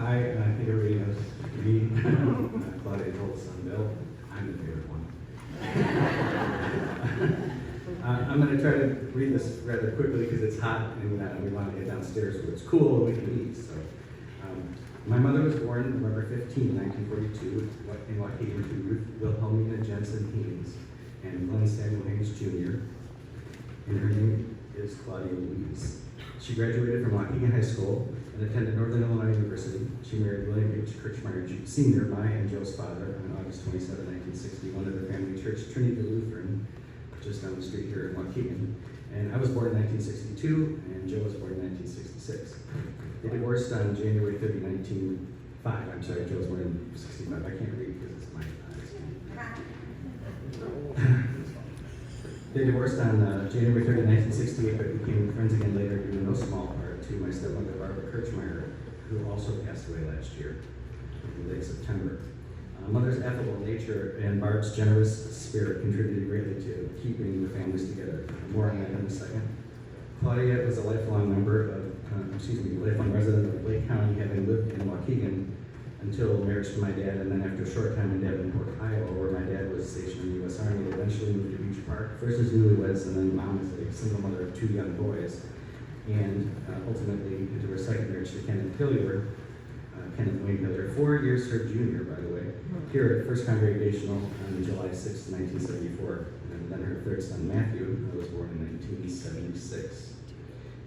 Hi, and I think everybody knows me, Claudia Hillyer, son Bill. I'm the favorite one. I'm going to try to read this rather quickly because it's hot and we want to get downstairs where it's cool and we can eat. So, my mother was born November 15, 1942, in Waukegan to Ruth Wilhelmina Jensen Haynes and Glenn Samuel Haynes Jr. And her name is Claudia Louise. She graduated from Waukegan High School and attended Northern Illinois University. She married William H. Kirchmeyer Sr., my and Joe's father, on August 27, 1961 at their family church, Trinity Lutheran, just down the street here in Waukegan. And I was born in 1962, and Joe was born in 1966. They divorced on January 30, 1905. I'm sorry, Joe was born in 65. I can't read because it's my eyes. They divorced on January 30, 1968, but became friends again later due in no small part to my stepmother, Barbara Kirchmeyer, who also passed away last year in late September. Mother's affable nature and Barb's generous spirit contributed greatly to keeping the families together. More on that in a second. Claudia was a lifelong lifelong resident of Lake County, having lived in Waukegan until marriage to my dad, and then after a short time in Davenport, Iowa, where my dad was stationed in the U.S. Army, they eventually moved to Beach Park, first as newlyweds, and then mom as a single mother of 2 young boys, and ultimately into her second marriage to Kenneth Wayne Hillyer, 4 years her junior, by the way, here at First Congregational on July 6, 1974, and then her third son, Matthew, who was born in 1976.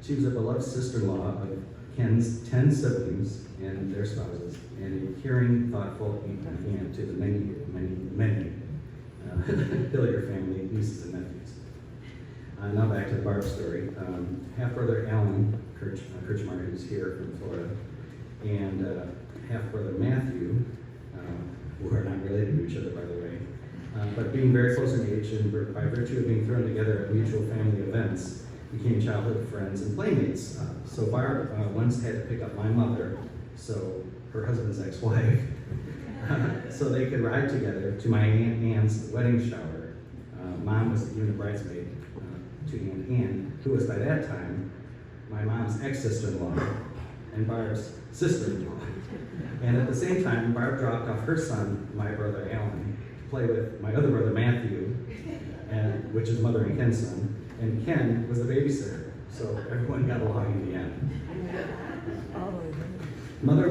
She was a beloved sister-in-law of Ken's 10 siblings and their spouses, and a caring, thoughtful aunt to the many Hillyer family, nieces and nephews. Now back to the Barb story. Half-brother Alan Kirchmeyer, who's here from Florida, and half-brother Matthew, who are not related to each other, by the way, but being very close in age and by virtue of being thrown together at mutual family events, became childhood friends and playmates. So Barb once had to pick up my mother, so her husband's ex-wife, so they could ride together to my Aunt Ann's wedding shower. Mom was even a bridesmaid to Aunt Ann, who was by that time my mom's ex-sister-in-law and Barb's sister-in-law. And at the same time, Barb dropped off her son, my brother Alan, to play with my other brother Matthew, which is mother and Ken's son. And Ken was the babysitter, so everyone got along in the end. Mother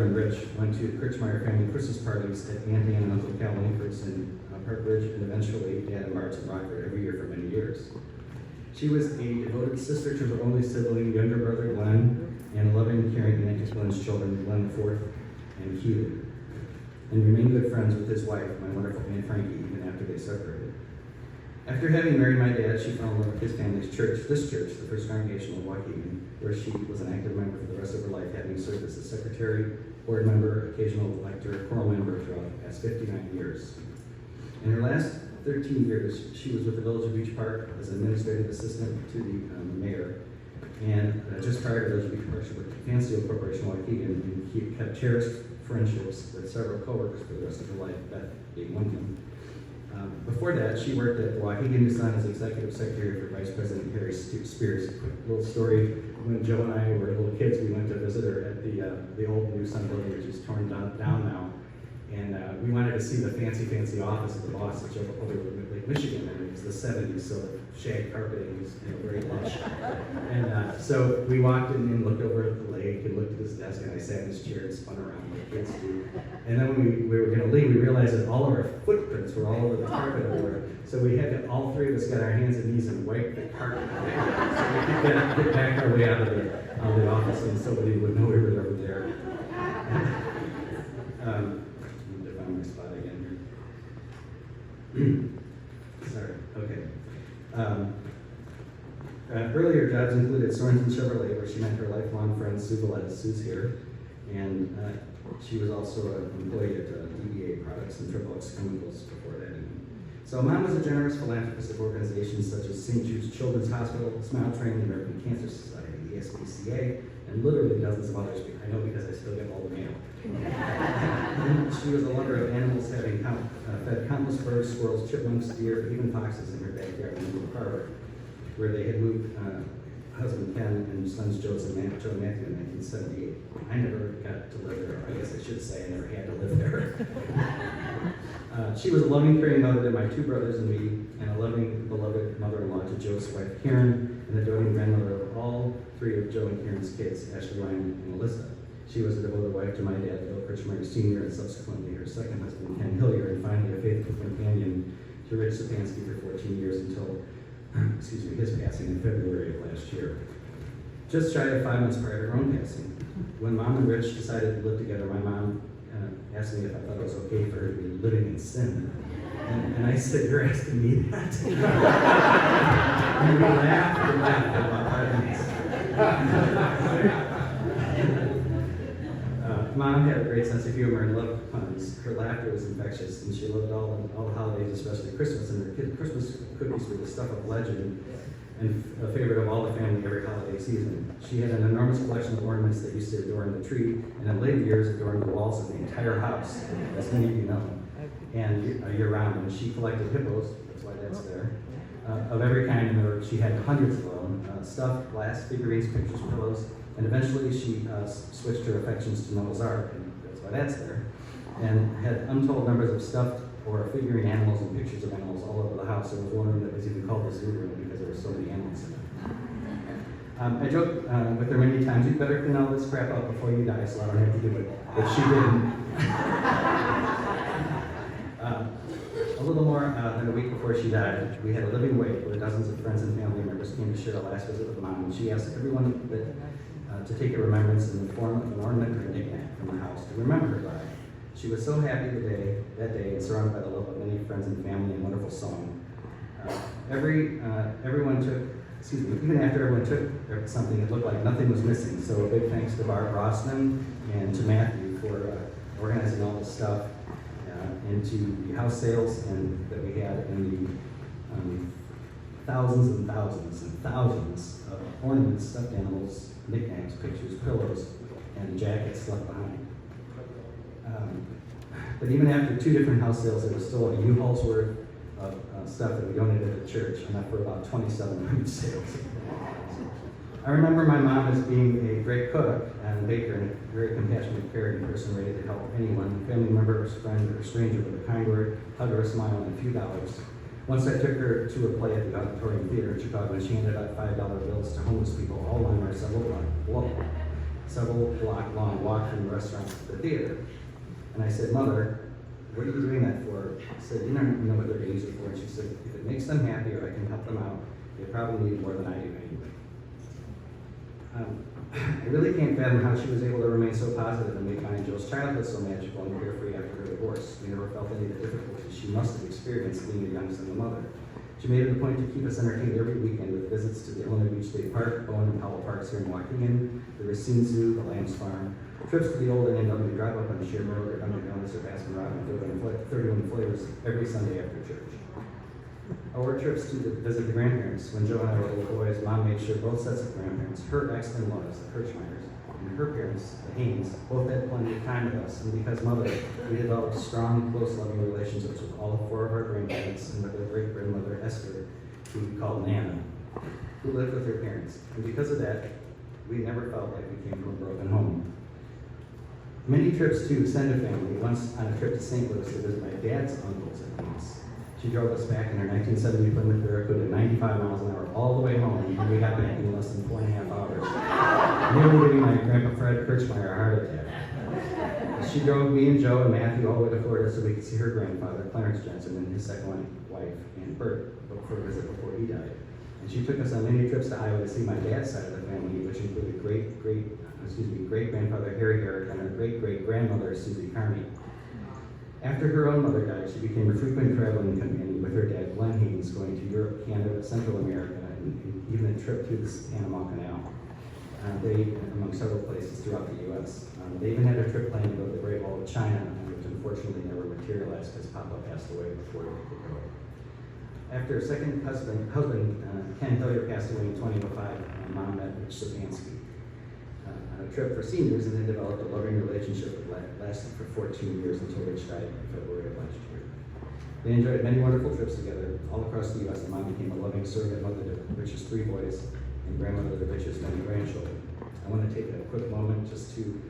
and Rich went to Kirchmeyer family Christmas parties at Aunt Ann and Uncle Cal Langford's in Park Ridge, and eventually Dad and Barb's in Rockford every year for many years. She was a devoted sister to her only sibling, younger brother Glenn, and a loving, caring aunt to Glenn's children, Glenn IV and Hugh, and remained good friends with his wife, my wonderful Aunt Frankie, even after they separated. After having married my dad, she fell in love with his family's church, this church, the First Congregational of Waukegan, where she was an active member for the rest of her life, having served as a secretary, board member, occasional lector, choral member throughout the past 59 years. In her last 13 years, she was with the Village of Beach Park as an administrative assistant to the mayor. And just prior to Village of Beach Park, she worked at Fansfield Corporation Waukegan and kept cherished friendships with several coworkers for the rest of her life, Beth being one of them. Before that, she worked at the Waukegan News Sun as executive secretary for Vice President Harry Spears. Quick little story: when Joe and I were little kids, we went to visit her at the old News Sun building, which is torn down now. And we wanted to see the fancy office of the boss that Joe over at Lake Michigan, and it was the 70s, so the shag carpeting was very lush. And so we walked in and looked over at the lake and looked at his desk, and I sat in his chair and spun around like kids do. And then when we were going to leave, we realized that all of our footprints were all over the carpet everywhere. So we had to, all three of us got our hands and knees and wipe the carpet so we could get back our way out of the office, and somebody would know we were over there. My spot again here. Sorry, okay. Earlier jobs included Sorensen Chevrolet, where she met her lifelong friend Sue Velez, Sue's here, and she was also an employee at DBA Products and Triple X Chemicals before that. So Mom was a generous philanthropist of organizations such as St. Jude's Children's Hospital, Smile Train, the American Cancer Society, the SPCA, and literally dozens of others. I know because I still get all the mail. She was a lover of animals, having fed countless birds, squirrels, chipmunks, deer, even foxes in her backyard in the park, where they had moved husband Ken and sons Joseph and Joe and Matthew in 1978. I never got to live there. I guess I should say I never had to live there. She was a loving, caring mother to my two brothers and me, and a loving, beloved mother-in-law to Joe's wife Karen, and a doting grandmother of all three of Joe and Karen's kids, Ashley, Ryan, and Melissa. She was a devoted wife to my dad, Bill Kirchmeyer Sr., and subsequently her second husband, Ken Hillyer, and finally a faithful companion to Rich Sapansky for 14 years until his passing in February of last year. Just shy of 5 months prior to her own passing. When Mom and Rich decided to live together, my mom asked me if I thought it was okay for her to be living in sin. And I said, "You're asking me that?" And we laughed for about 5 minutes. Mom had a great sense of humor and loved puns. Her laughter was infectious, and she loved all the holidays, especially Christmas. And her Christmas cookies were the stuff of legend and a favorite of all the family every holiday season. She had an enormous collection of ornaments that used to adorn the tree, and in later years adorned the walls of the entire house, as many of you know, and year-round. And she collected hippos, that's why that's there, of every kind, and she had hundreds of them, stuffed, glass, figurines, pictures, pillows, and eventually she switched her affections to Noah's Ark, and that's why that's there, and had untold numbers of stuffed or figuring animals and pictures of animals all over the house. There was one room that was even called the zoo room because there were so many animals in it. I joked with her many times, "You'd better clean all this crap up before you die so I don't have to do it." But she didn't. A little more than a week before she died, we had a living wake where dozens of friends and family members came to share a last visit with Mom, and she asked everyone to take a remembrance in the form of an ornament or a knickknack from the house to remember her by. She was so happy that day, and surrounded by the love of many friends and family and wonderful song. Even after everyone took something, it looked like nothing was missing. So a big thanks to Barb Rossman and to Matthew for organizing all this stuff, and to the house sales that we had, and the thousands and thousands and thousands of ornaments, stuffed animals, knickknacks, pictures, pillows, and jackets left behind. But even after 2 different house sales, there was still a U-Haul's worth of stuff that we donated to church, enough for about 2,700 sales. I remember my mom as being a great cook and baker, and a very compassionate, caring person ready to help anyone, family member, friend, or stranger with a kind word, hug or a smile, and a few dollars. Once I took her to a play at the Auditorium Theater in Chicago, and she handed out $5 bills to homeless people all along our several block long walk from the restaurant to the theater. And I said, "Mother, what are you doing that for?" I said, "You don't know what they're going to use it for." And she said, "If it makes them happy or I can help them out, they probably need more than I do anyway." I really can't fathom how she was able to remain so positive and make mine and Joe's childhood so magical and carefree after her divorce. We never felt any of the difficulties she must have experienced being a young single mother. She made it a point to keep us entertained every weekend with visits to the Illinois Beach State Park, Bowen and Powell Parks here in Waukegan, the Racine Zoo, the Lambs Farm, trips to the old NW drive up on the Shared Road or Dunkin' Donuts or Baskin Robbins 31 Flavors every Sunday after church. Or trips to visit the grandparents. When Joe and I were little boys, Mom made sure both sets of grandparents, her ex-in-laws, the Kirchmeyers, and her parents, the Haynes, both had plenty of time with us. And because Mother, we developed strong, close, loving relationships with all 4 of our grandparents and with their great-grandmother, Esther, who we called Nana, who lived with her parents. And because of that, we never felt like we came from a broken home. Many trips to extended family, once on a trip to St. Louis to visit my dad's uncles and aunts. She drove us back in her 1970 Plymouth Barracuda at 95 miles an hour all the way home, and we got back in less than 4.5 hours, nearly giving my Grandpa Fred Kirchmeyer a heart attack. She drove me and Joe and Matthew all the way to Florida so we could see her grandfather, Clarence Jensen, and his second wife, Ann Burt, for a visit before he died. And she took us on many trips to Iowa to see my dad's side of the family, which included great-grandfather Harry Herrick and her great-great-grandmother, Susie Carney. After her own mother died, she became a frequent traveling companion with her dad, Glenn Haynes, going to Europe, Canada, Central America, and even a trip through the Panama Canal. Among several places throughout the U.S. They even had a trip planned to go to the Great Wall of China, which unfortunately never materialized because Papa passed away before they could go. After her second husband, Ken Hillyer, passed away in 2005, Mom met Rich Sapansky on a trip for seniors, and they developed a loving relationship that lasted for 14 years until Rich died in February of last year. They enjoyed many wonderful trips together all across the U.S., and Mom became a loving surrogate mother to Rich's 3 boys and grandmother of Rich's many grandchildren. I want to take a quick moment just to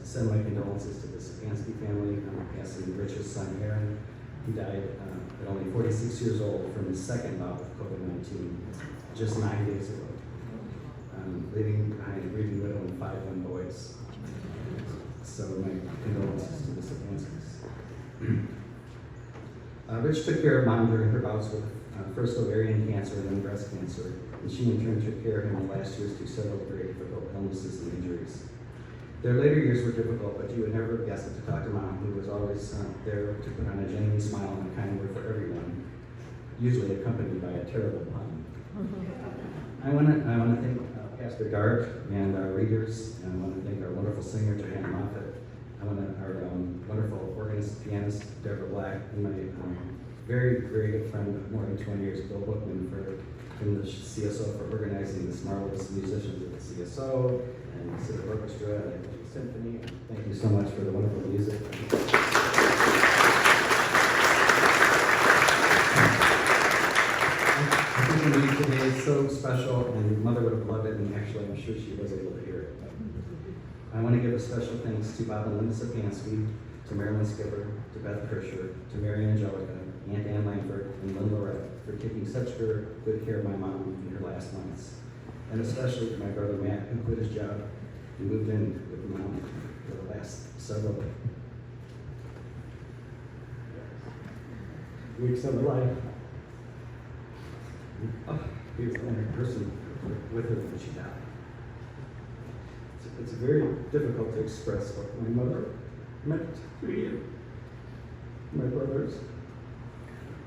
send my condolences to the Stefanski family on passing Rich's son Aaron. He died at only 46 years old from his second bout of COVID-19 just 9 days ago, leaving behind a grieving widow and 5 young boys. So my condolences to the Stefanskis. Rich took care of Mom during her bouts with first ovarian cancer and then breast cancer, and she in turn took care of him in the last years through several very difficult illnesses and injuries. Their later years were difficult, but you would never have guessed it to talk to Mom, who was always there to put on a genuine smile and a kind word for everyone, usually accompanied by a terrible pun. I want to thank Pastor Dart and our readers, and I want to thank our wonderful singer, Johanna Moffett. I want to our wonderful organist, pianist, Deborah Black, and my very, very good friend of more than 20 years, Bill Bookman, from the CSO for organizing this marvelous musicians at the CSO and the Civic Orchestra and the Symphony. Thank you so much for the wonderful music. I think the meeting today is so special, and Mother would have loved it, and actually I'm sure she was able to hear it. I want to give a special thanks to Bob and Linda Stefanski, to Marilyn Skipper, to Beth Kirscher, to Mary Angelica, Aunt Ann Langford, and Lynn Lorette for taking such good care of my mom in her last months. And especially to my brother Matt, who quit his job and moved in with Mom for the last several weeks of her life. He was the only person with her when she died. It's very difficult to express what my mother meant to you, my brothers,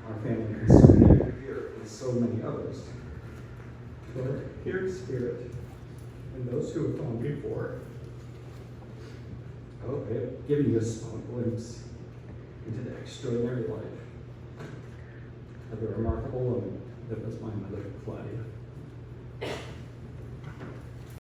our family, and so many of you here, and so many others. Lord, here Spirit, and those who have gone before, I hope I have given you a small glimpse into the extraordinary life of the remarkable woman that was my mother, Claudia.